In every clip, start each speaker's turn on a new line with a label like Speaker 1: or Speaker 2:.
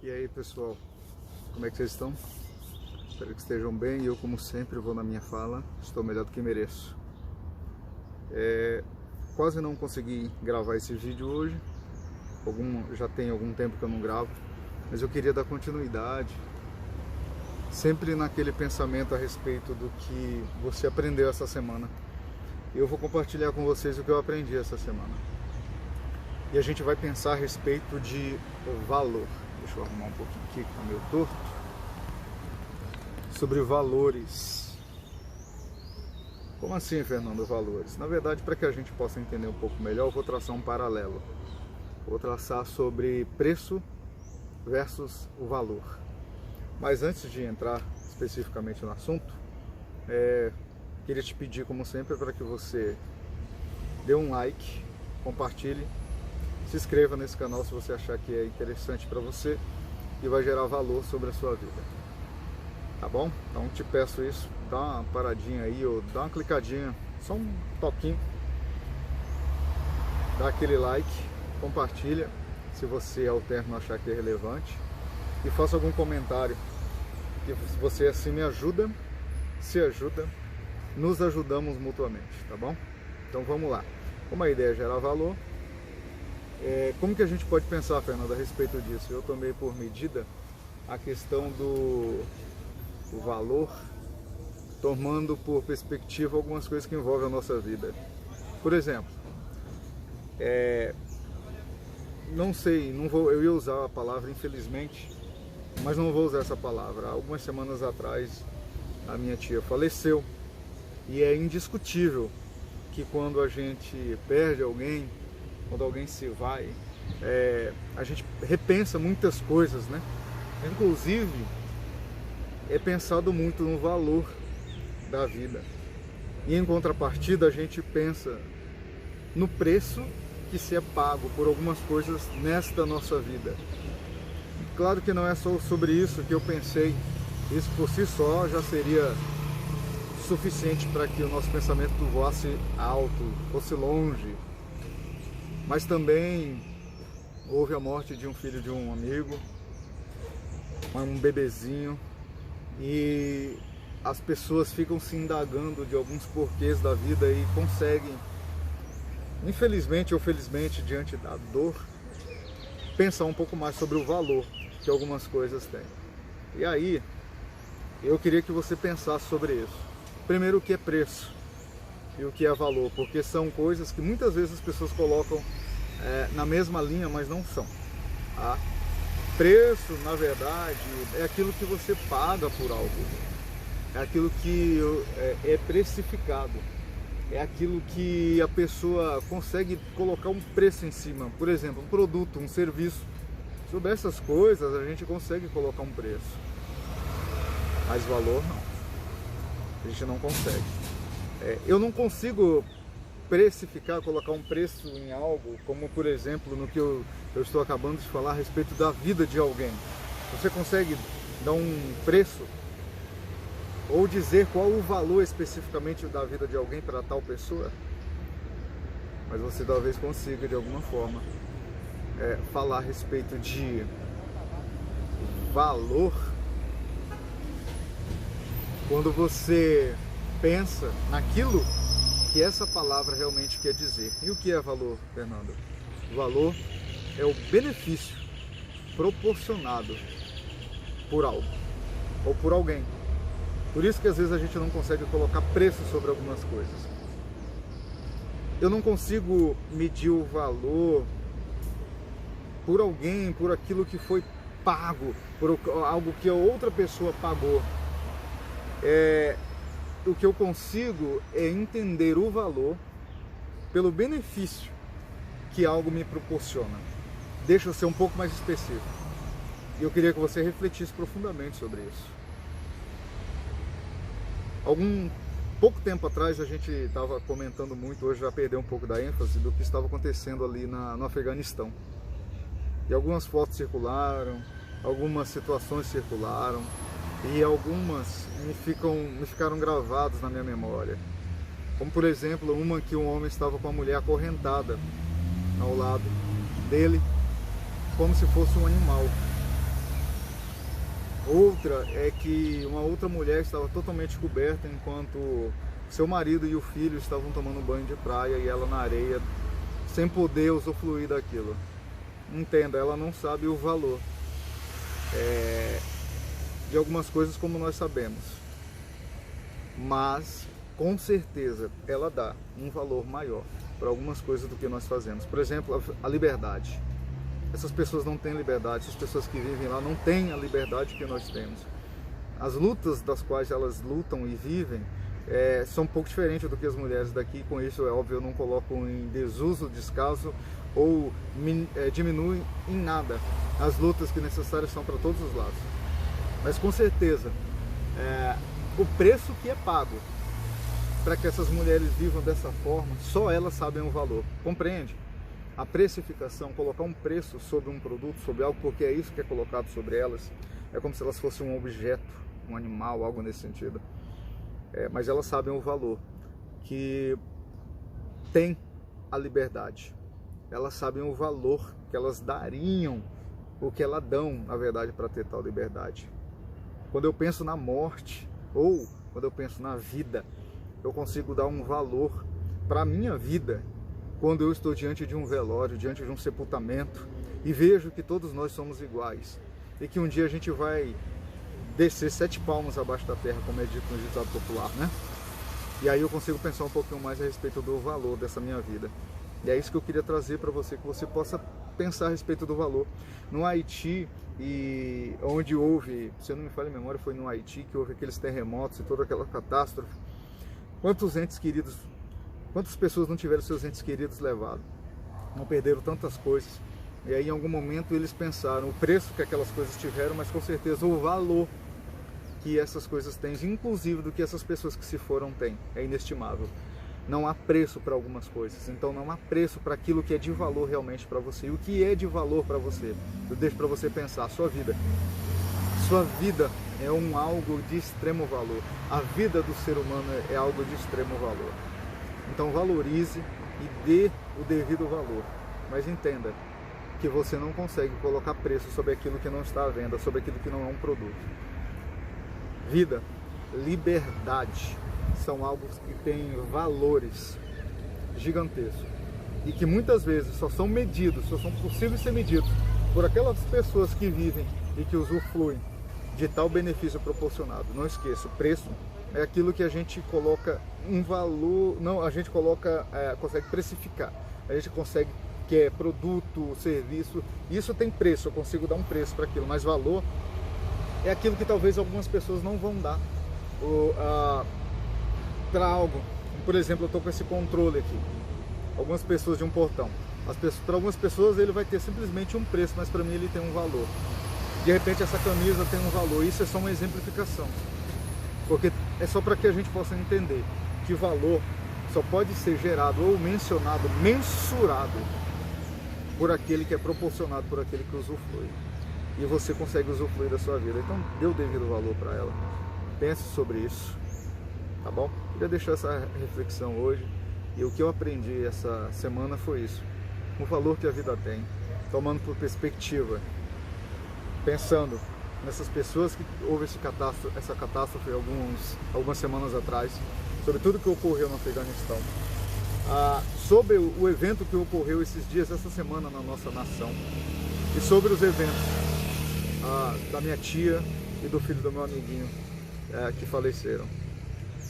Speaker 1: E aí pessoal, como é que vocês estão? Espero que estejam bem e eu, como sempre, vou na minha fala, estou melhor do que mereço. Quase não consegui gravar esse vídeo hoje, já tem algum tempo que eu não gravo, mas eu queria dar continuidade, sempre naquele pensamento a respeito do que você aprendeu essa semana. Eu vou compartilhar com vocês o que eu aprendi essa semana. E a gente vai pensar a respeito de valor. Deixa eu arrumar um pouquinho aqui, que tá meio torto. Sobre valores. Como assim, Fernando, valores? Na verdade, para que a gente possa entender um pouco melhor, eu vou traçar um paralelo. Vou traçar sobre preço versus o valor. Mas antes de entrar especificamente no assunto, queria te pedir, como sempre, para que você dê um like, compartilhe, se inscreva nesse canal se você achar que é interessante para você e vai gerar valor sobre a sua vida. Tá bom? Então te peço isso, dá uma paradinha aí, ou dá uma clicadinha, só um toquinho, dá aquele like, compartilha se você ao término achar que é relevante e faça algum comentário, que você assim me ajuda, se ajuda, nos ajudamos mutuamente, tá bom? Então vamos lá. Como a ideia é gerar valor, como que a gente pode pensar, Fernando, a respeito disso? Eu tomei por medida a questão do valor, tomando por perspectiva algumas coisas que envolvem a nossa vida. Por exemplo, não sei, eu ia usar a palavra infelizmente, mas não vou usar essa palavra. Algumas semanas atrás a minha tia faleceu e é indiscutível que quando a gente perde alguém, quando alguém se vai, a gente repensa muitas coisas, né? Inclusive, é pensado muito no valor da vida. E em contrapartida, a gente pensa no preço que se é pago por algumas coisas nesta nossa vida. Claro que não é só sobre isso que eu pensei. Isso por si só já seria suficiente para que o nosso pensamento voasse alto, fosse longe. Mas também houve a morte de um filho de um amigo, um bebezinho, e as pessoas ficam se indagando de alguns porquês da vida e conseguem, infelizmente ou felizmente, diante da dor, pensar um pouco mais sobre o valor que algumas coisas têm. E aí, eu queria que você pensasse sobre isso. Primeiro, o que é preço e o que é valor, porque são coisas que muitas vezes as pessoas colocam na mesma linha, mas não são. Tá? Preço, na verdade, é aquilo que você paga por algo, é aquilo que é precificado, é aquilo que a pessoa consegue colocar um preço em cima. Por exemplo, um produto, um serviço. Sobre essas coisas a gente consegue colocar um preço, mas valor não. A gente não consegue. Eu não consigo precificar, colocar um preço em algo, como por exemplo no que eu estou acabando de falar a respeito da vida de alguém. Você consegue dar um preço ou dizer qual o valor especificamente da vida de alguém para tal pessoa? Mas você talvez consiga de alguma forma falar a respeito de valor quando você pensa naquilo que essa palavra realmente quer dizer. E o que é valor, Fernando? Valor é o benefício proporcionado por algo ou por alguém. Por isso que às vezes a gente não consegue colocar preço sobre algumas coisas. Eu não consigo medir o valor por alguém, por aquilo que foi pago, por algo que a outra pessoa pagou. O que eu consigo é entender o valor pelo benefício que algo me proporciona. Deixa eu ser um pouco mais específico. E eu queria que você refletisse profundamente sobre isso. Pouco tempo atrás a gente estava comentando muito, hoje já perdeu um pouco da ênfase, do que estava acontecendo ali no Afeganistão. E algumas fotos circularam, algumas situações circularam, e algumas me ficaram gravadas na minha memória. Como por exemplo, uma que um homem estava com a mulher acorrentada ao lado dele, como se fosse um animal. Outra é que uma outra mulher estava totalmente coberta enquanto seu marido e o filho estavam tomando banho de praia e ela na areia, sem poder usufruir daquilo. Entenda, ela não sabe o valor de algumas coisas como nós sabemos, mas com certeza ela dá um valor maior para algumas coisas do que nós fazemos. Por exemplo, a liberdade. Essas pessoas não têm liberdade, essas pessoas que vivem lá não têm a liberdade que nós temos. As lutas das quais elas lutam e vivem são um pouco diferentes do que as mulheres daqui. Com isso, é óbvio, eu não coloco em desuso, descaso ou diminui em nada as lutas que necessárias são para todos os lados. Mas com certeza, o preço que é pago para que essas mulheres vivam dessa forma, só elas sabem o valor. Compreende? A precificação, colocar um preço sobre um produto, sobre algo, porque é isso que é colocado sobre elas, é como se elas fossem um objeto, um animal, algo nesse sentido. Mas elas sabem o valor que tem a liberdade. Elas sabem o valor que elas dariam, o que elas dão, na verdade, para ter tal liberdade. Quando eu penso na morte, ou quando eu penso na vida, eu consigo dar um valor para a minha vida, quando eu estou diante de um velório, diante de um sepultamento, e vejo que todos nós somos iguais, e que um dia a gente vai descer 7 palmos abaixo da terra, como é dito no ditado popular, né? E aí eu consigo pensar um pouquinho mais a respeito do valor dessa minha vida. E é isso que eu queria trazer para você, que você possa pensar a respeito do valor. No Haiti, e onde houve, se eu não me falha a memória, foi no Haiti que houve aqueles terremotos e toda aquela catástrofe. Quantos entes queridos, quantas pessoas não tiveram seus entes queridos levados? Não perderam tantas coisas. E aí em algum momento eles pensaram o preço que aquelas coisas tiveram, mas com certeza o valor que essas coisas têm, inclusive do que essas pessoas que se foram têm, é inestimável. Não há preço para algumas coisas, então não há preço para aquilo que é de valor realmente para você. E o que é de valor para você? Eu deixo para você pensar, a sua vida. Sua vida é algo de extremo valor. A vida do ser humano é algo de extremo valor. Então valorize e dê o devido valor. Mas entenda que você não consegue colocar preço sobre aquilo que não está à venda, sobre aquilo que não é um produto. Vida, liberdade, são algo que têm valores gigantescos e que muitas vezes só são medidos, só são possíveis ser medidos por aquelas pessoas que vivem e que usufruem de tal benefício proporcionado. Não esqueça, o preço é aquilo que a gente coloca um valor, não, a gente coloca, consegue precificar, a gente consegue, que é produto, serviço, isso tem preço, eu consigo dar um preço para aquilo, mas valor é aquilo que talvez algumas pessoas não vão dar para algo. Por exemplo, eu estou com esse controle aqui, algumas pessoas de um portão, para algumas pessoas ele vai ter simplesmente um preço, mas para mim ele tem um valor. De repente essa camisa tem um valor, isso é só uma exemplificação, porque é só para que a gente possa entender que valor só pode ser gerado ou mencionado, mensurado por aquele que é proporcionado por aquele que usufrui. E você consegue usufruir da sua vida. Então dê o devido valor para ela. Pense sobre isso, tá bom? Queria deixar essa reflexão hoje. E o que eu aprendi essa semana foi isso. O valor que a vida tem, tomando por perspectiva, pensando nessas pessoas que houve essa catástrofe algumas semanas atrás, sobre tudo que ocorreu no Afeganistão, sobre o evento que ocorreu esses dias, essa semana na nossa nação, e sobre os eventos da minha tia e do filho do meu amiguinho que faleceram.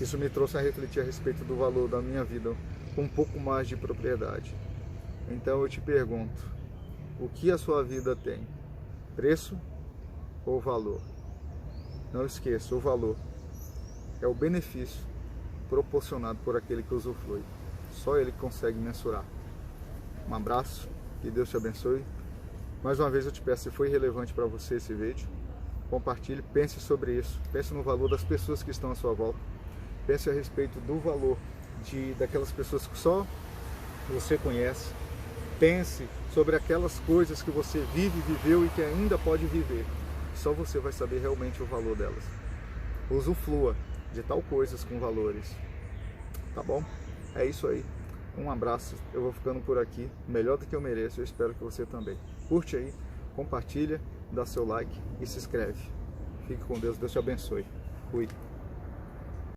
Speaker 1: Isso me trouxe a refletir a respeito do valor da minha vida com um pouco mais de propriedade. Então eu te pergunto, o que a sua vida tem? Preço ou valor? Não esqueça, o valor é o benefício proporcionado por aquele que usufrui. Só ele consegue mensurar. Um abraço, que Deus te abençoe. Mais uma vez eu te peço, se foi relevante para você esse vídeo, compartilhe, pense sobre isso, pense no valor das pessoas que estão à sua volta, pense a respeito do valor daquelas pessoas que só você conhece, pense sobre aquelas coisas que você vive, viveu e que ainda pode viver, só você vai saber realmente o valor delas. Usufrua de tal coisas com valores, tá bom? É isso aí, um abraço, eu vou ficando por aqui, melhor do que eu mereço, eu espero que você também. Curte aí, compartilha, dá seu like e se inscreve. Fique com Deus, Deus te abençoe. Fui.